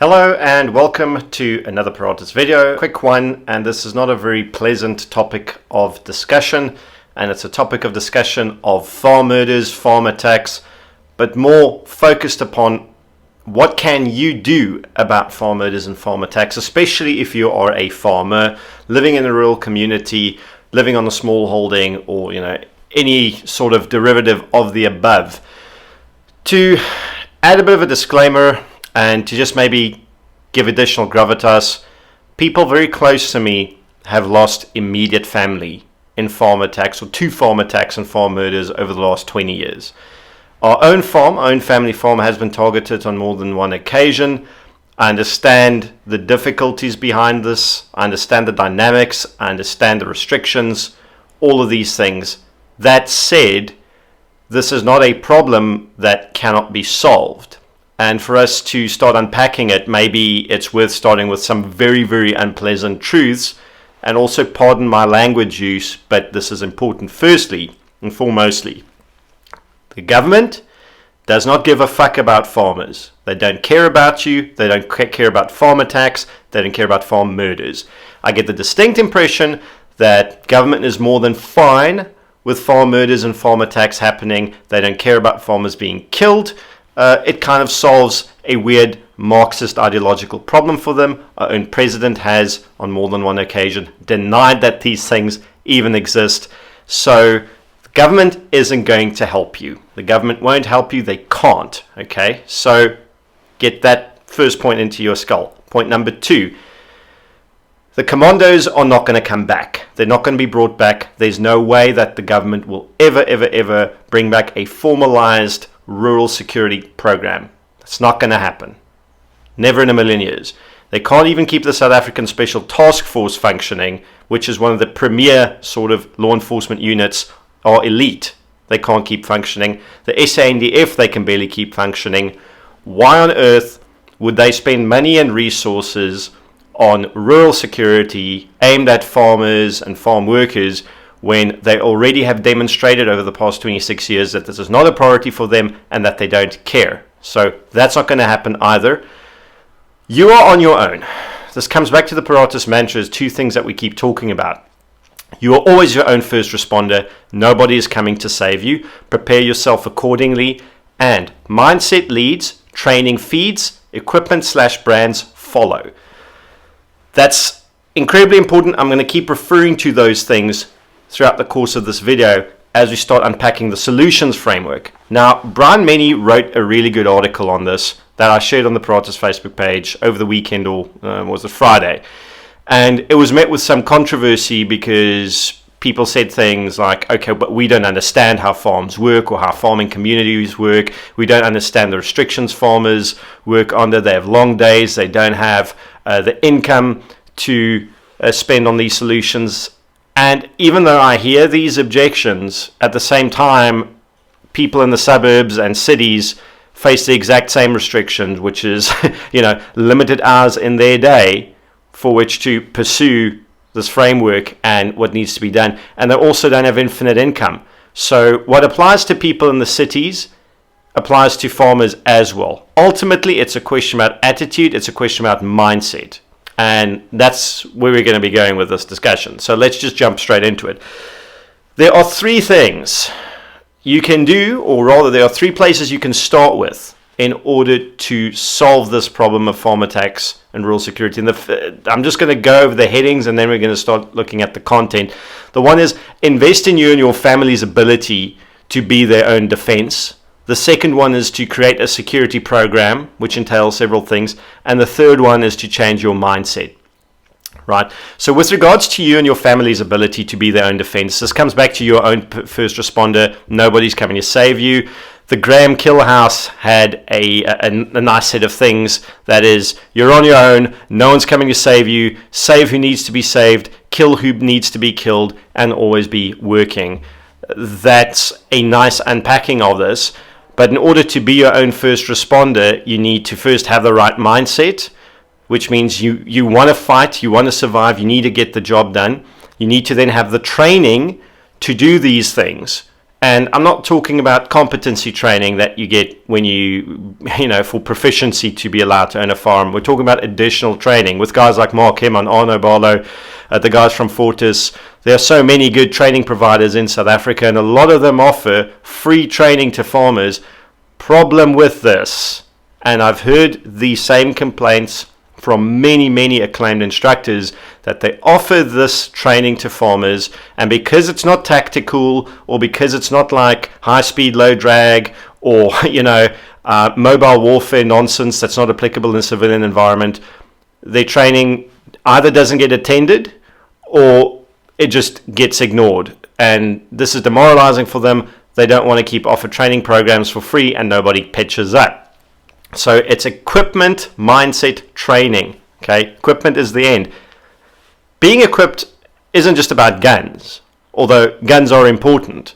Hello and welcome to another Paratus video. Quick one, and this is not a very pleasant topic of discussion, and it's a topic of discussion of farm murders, farm attacks, but more focused upon what can you do about farm murders and farm attacks, especially if you are a farmer living in a rural community, living on a small holding, or any sort of derivative of the above. To add a bit of a disclaimer, and to just maybe give additional gravitas, people very close to me have lost immediate family in farm attacks, or two farm attacks and farm murders over the last 20 years. Our own family farm has been targeted on more than one occasion. I understand the difficulties behind this. I understand the dynamics. I understand the restrictions, all of these things. That said, this is not a problem that cannot be solved. And for us to start unpacking it, maybe it's worth starting with some very, very unpleasant truths, and also pardon my language use, but this is important. Firstly and foremostly, the government does not give a fuck about farmers. They don't care about you. They don't care about farm attacks. They don't care about farm murders. I get the distinct impression that government is more than fine with farm murders and farm attacks happening. They don't care about farmers being killed. It kind of solves a weird Marxist ideological problem for them. Our own president has, on more than one occasion, denied that these things even exist. So the government isn't going to help you. The government won't help you. They can't. Okay? So get that first point into your skull. Point number two. The commandos are not going to come back. They're not going to be brought back. There's no way that the government will ever bring back a formalized rural security program. It's not going to happen. Never in a million years. They can't even keep the South African Special Task Force functioning, which is one of the premier sort of law enforcement units, are elite. They can't keep functioning. The SANDF, they can barely keep functioning. Why on earth would they spend money and resources on rural security aimed at farmers and farm workers when they already have demonstrated over the past 26 years that this is not a priority for them and that they don't care? So that's not going to happen either. You are on your own. This comes back to the Paratus mantras, two things that we keep talking about. You are always your own first responder. Nobody is coming to save you. Prepare yourself accordingly. And mindset leads, training feeds, equipment/brands follow. That's incredibly important. I'm going to keep referring to those things throughout the course of this video as we start unpacking the solutions framework. Now, Brian Menny wrote a really good article on this that I shared on the Paratus Facebook page over the weekend, or was it Friday? And it was met with some controversy because people said things like, okay, but we don't understand how farms work or how farming communities work. We don't understand the restrictions farmers work under. They have long days. They don't have the income to spend on these solutions. And even though I hear these objections, at the same time, people in the suburbs and cities face the exact same restrictions, which is, limited hours in their day for which to pursue this framework and what needs to be done. And they also don't have infinite income. So what applies to people in the cities applies to farmers as well. Ultimately, it's a question about attitude. It's a question about mindset. And that's where we're going to be going with this discussion. So let's just jump straight into it. There are three things you can do, or rather there are three places you can start with in order to solve this problem of farm attacks and rural security. And I'm just going to go over the headings and then we're going to start looking at the content. The one is invest in you and your family's ability to be their own defense. The second one is to create a security program, which entails several things. And the third one is to change your mindset. Right? So with regards to you and your family's ability to be their own defense, this comes back to your own first responder. Nobody's coming to save you. The Graham Kill House had a nice set of things. That is, you're on your own. No one's coming to save you. Save who needs to be saved. Kill who needs to be killed. And always be working. That's a nice unpacking of this. But in order to be your own first responder, you need to first have the right mindset, which means you want to fight, you want to survive, you need to get the job done. You need to then have the training to do these things. And I'm not talking about competency training that you get when for proficiency to be allowed to own a farm. We're talking about additional training with guys like Mark Hemon, Arno Barlow, the guys from Fortis. There are so many good training providers in South Africa, and a lot of them offer free training to farmers. Problem with this, and I've heard the same complaints from many acclaimed instructors, that they offer this training to farmers, and because it's not tactical, or because it's not like high speed, low drag, or mobile warfare nonsense that's not applicable in a civilian environment, their training either doesn't get attended or it just gets ignored, and this is demoralizing for them. They don't want to keep offer training programs for free, and nobody pitches up. So it's equipment mindset training. Okay, equipment is the end. Being equipped isn't just about guns, although guns are important.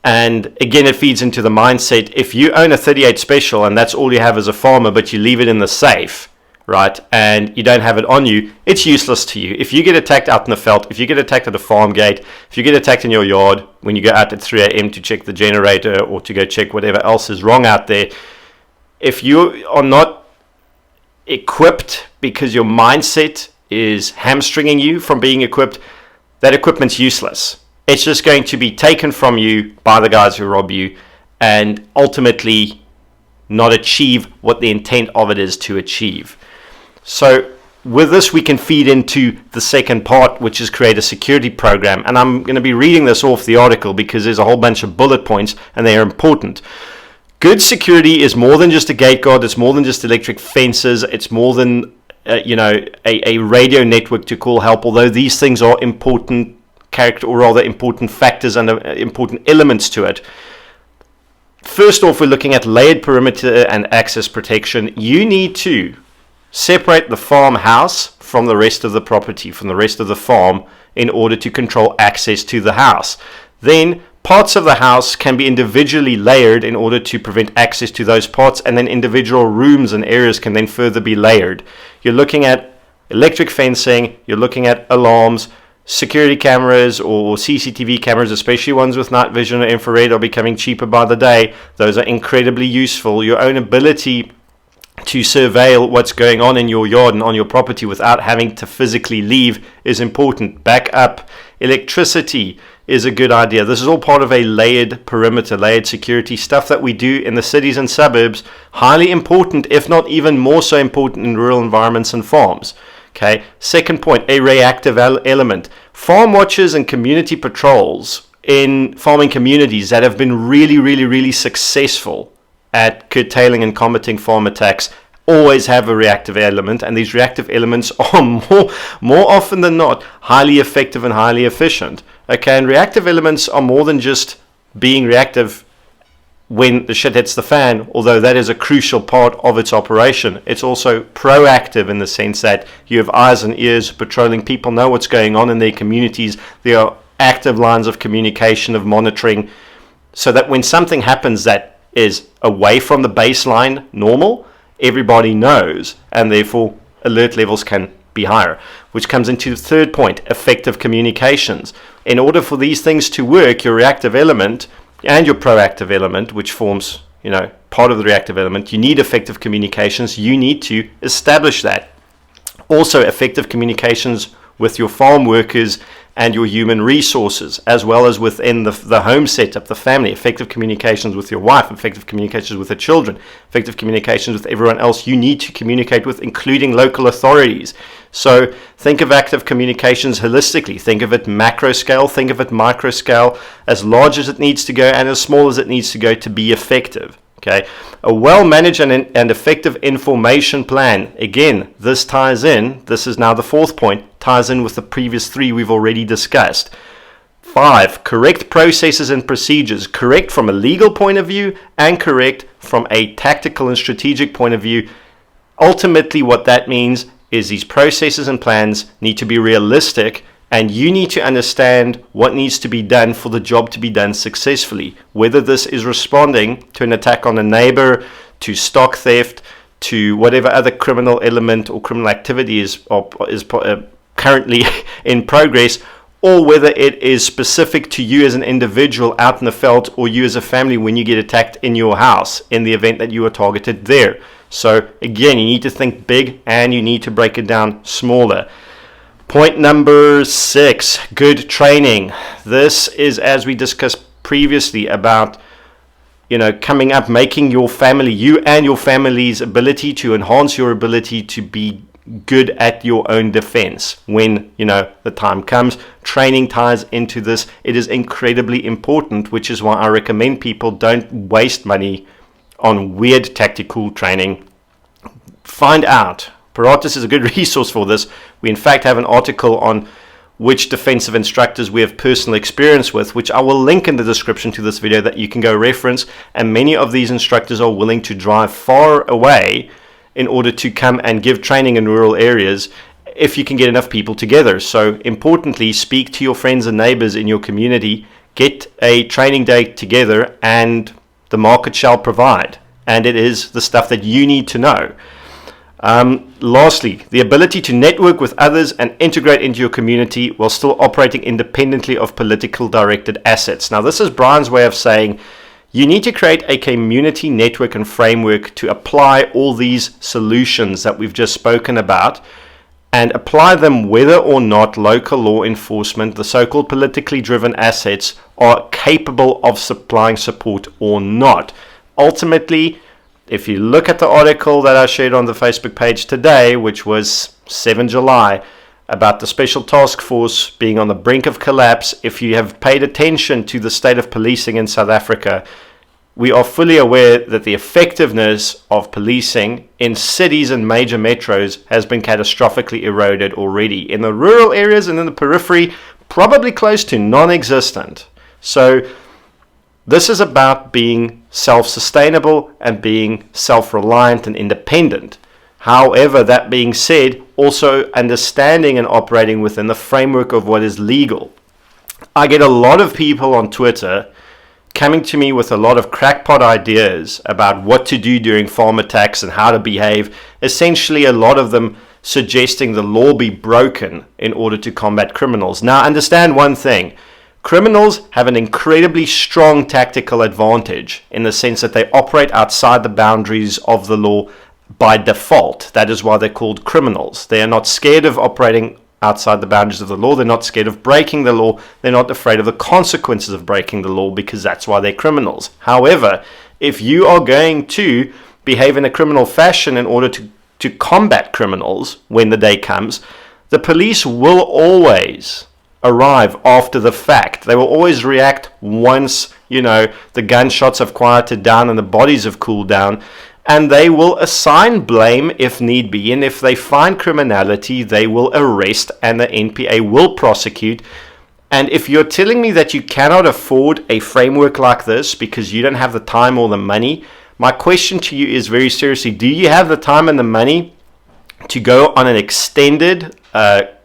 And again, it feeds into the mindset. If you own a 38 Special and that's all you have as a farmer, but you leave it in the safe, right, and you don't have it on you, it's useless to you. If you get attacked out in the veld, if you get attacked at a farm gate, if you get attacked in your yard when you go out at 3 a.m. to check the generator or to go check whatever else is wrong out there, if you are not equipped because your mindset is hamstringing you from being equipped, that equipment's useless. It's just going to be taken from you by the guys who rob you, and ultimately not achieve what the intent of it is to achieve. So with this, we can feed into the second part, which is create a security program. And I'm going to be reading this off the article because there's a whole bunch of bullet points and they are important. Good security is more than just a gate guard. It's more than just electric fences. It's more than a radio network to call help. Although these things are important important factors and important elements to it. First off, we're looking at layered perimeter and access protection. You need to separate the farmhouse from the rest of the property, from the rest of the farm, in order to control access to the house. Then parts of the house can be individually layered in order to prevent access to those parts, and then individual rooms and areas can then further be layered. You're looking at electric fencing, you're looking at alarms, security cameras or CCTV cameras, especially ones with night vision or infrared, are becoming cheaper by the day. Those are incredibly useful. Your own ability to surveil what's going on in your yard and on your property without having to physically leave is important. Backup electricity is a good idea. This is all part of a layered perimeter, layered security stuff that we do in the cities and suburbs. Highly important, if not even more so important in rural environments and farms. Okay. Second point, a reactive element. Farm watches and community patrols in farming communities that have been really successful at curtailing and combating farm attacks always have a reactive element, and these reactive elements are more often than not highly effective and highly efficient. Okay, and reactive elements are more than just being reactive when the shit hits the fan, although that is a crucial part of its operation. It's also proactive in the sense that you have eyes and ears patrolling. People know what's going on in their communities. There are active lines of communication, of monitoring, so that when something happens that is away from the baseline normal, everybody knows, and therefore alert levels can be higher. Which comes into the third point, effective communications. In order for these things to work, your reactive element and your proactive element, which forms part of the reactive element, you need effective communications. You need to establish that. Also, effective communications with your farm workers and your human resources, as well as within the home setup, the family. Effective communications with your wife, effective communications with the children, effective communications with everyone else you need to communicate with, including local authorities. So think of active communications holistically. Think of it macro scale, think of it micro scale, as large as it needs to go and as small as it needs to go to be effective. Okay, a well-managed and effective information plan. Again, this ties in. This is now the fourth point, ties in with the previous three we've already discussed. 5, correct processes and procedures. Correct from a legal point of view and correct from a tactical and strategic point of view. Ultimately, what that means is these processes and plans need to be realistic, and you need to understand what needs to be done for the job to be done successfully. Whether this is responding to an attack on a neighbor, to stock theft, to whatever other criminal element or criminal activity is currently in progress, or whether it is specific to you as an individual out in the field or you as a family when you get attacked in your house in the event that you are targeted there. So again, you need to think big and you need to break it down smaller. Point number 6, good training. This is, as we discussed previously, about coming up, making your family, you and your family's ability to enhance your ability to be good at your own defense when the time comes. Training ties into this. It is incredibly important, which is why I recommend people don't waste money on weird tactical training. Find out. Paratus is a good resource for this. We in fact have an article on which defensive instructors we have personal experience with, which I will link in the description to this video that you can go reference. And many of these instructors are willing to drive far away in order to come and give training in rural areas if you can get enough people together. So importantly, speak to your friends and neighbors in your community, get a training day together, and the market shall provide. And it is the stuff that you need to know. Lastly, the ability to network with others and integrate into your community while still operating independently of political directed assets. Now, this is Brian's way of saying you need to create a community network and framework to apply all these solutions that we've just spoken about and apply them whether or not local law enforcement, the so-called politically driven assets, are capable of supplying support or not. Ultimately, if you look at the article that I shared on the Facebook page today, which was 7 July, about the Special Task Force being on the brink of collapse, if you have paid attention to the state of policing in South Africa, we are fully aware that the effectiveness of policing in cities and major metros has been catastrophically eroded already. In the rural areas and in the periphery, probably close to non-existent. So this is about being self-sustainable and being self-reliant and independent. However, that being said, also understanding and operating within the framework of what is legal. I get a lot of people on Twitter coming to me with a lot of crackpot ideas about what to do during farm attacks and how to behave. Essentially, a lot of them suggesting the law be broken in order to combat criminals. Now, understand one thing. Criminals have an incredibly strong tactical advantage in the sense that they operate outside the boundaries of the law by default. That is why they're called criminals. They are not scared of operating outside the boundaries of the law. They're not scared of breaking the law. They're not afraid of the consequences of breaking the law because that's why they're criminals. However, if you are going to behave in a criminal fashion in order to combat criminals when the day comes, the police will always arrive after the fact. They will always react once, the gunshots have quieted down and the bodies have cooled down, and they will assign blame if need be, and if they find criminality, they will arrest and the NPA will prosecute. And if you're telling me that you cannot afford a framework like this because you don't have the time or the money, my question to you is very seriously, do you have the time and the money to go on an extended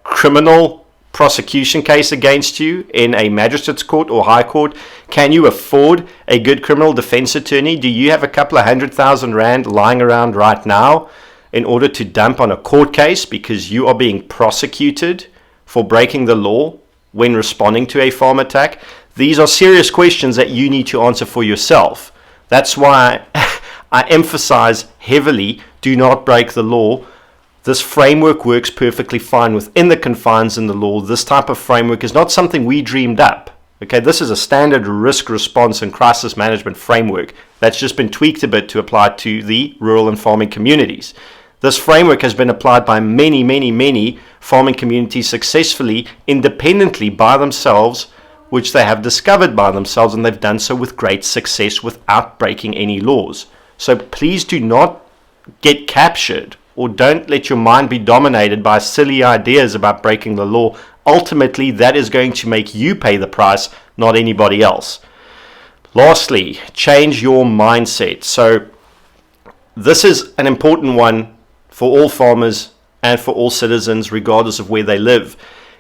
criminal prosecution case against you in a magistrate's court or high court? Can you afford a good criminal defense attorney? Do you have a couple of 100,000 rand lying around right now in order to dump on a court case because you are being prosecuted for breaking the law when responding to a farm attack? These are serious questions that you need to answer for yourself. That's why I emphasize heavily, do not break the law. This framework works perfectly fine within the confines in the law. This type of framework is not something we dreamed up. Okay, this is a standard risk response and crisis management framework that's just been tweaked a bit to apply to the rural and farming communities. This framework has been applied by many farming communities successfully, independently by themselves, which they have discovered by themselves, and they've done so with great success without breaking any laws. So please do not get captured, or don't let your mind be dominated by silly ideas about breaking the law. Ultimately, that is going to make you pay the price, not anybody else. Lastly, change your mindset. So this is an important one for all farmers and for all citizens, regardless of where they live.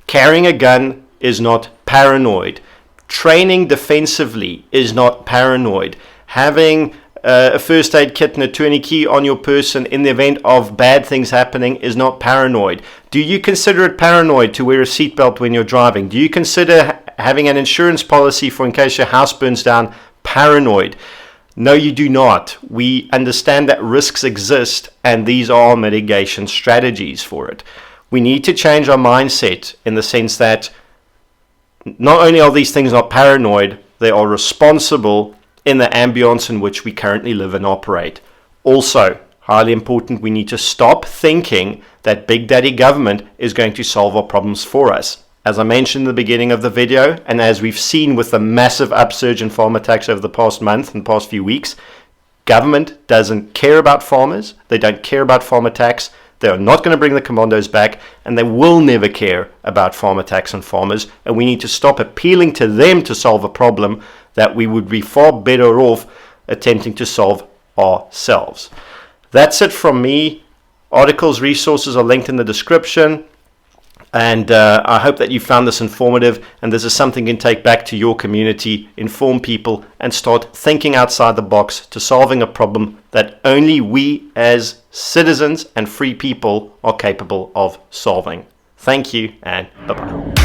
Carrying a gun is not paranoid. Training defensively is not paranoid. Having a first aid kit and a tourniquet on your person in the event of bad things happening is not paranoid? Do you consider it paranoid to wear a seatbelt when you're driving? Do you consider having an insurance policy for in case your house burns down paranoid? No, you do not. We understand that risks exist, and these are mitigation strategies for it. We need to change our mindset in the sense that not only are these things not paranoid, they are responsible in the ambience in which we currently live and operate. Also, highly important, we need to stop thinking that Big Daddy government is going to solve our problems for us. As I mentioned in the beginning of the video, and as we've seen with the massive upsurge in farm attacks over the past month and past few weeks, government doesn't care about farmers. They don't care about farm attacks. They are not going to bring the commandos back, and they will never care about farm attacks and farmers. And we need to stop appealing to them to solve a problem that we would be far better off attempting to solve ourselves. That's it from me. Articles, resources are linked in the description. And I hope that you found this informative, and this is something you can take back to your community, inform people, and start thinking outside the box to solving a problem that only we as citizens and free people are capable of solving. Thank you, and bye-bye.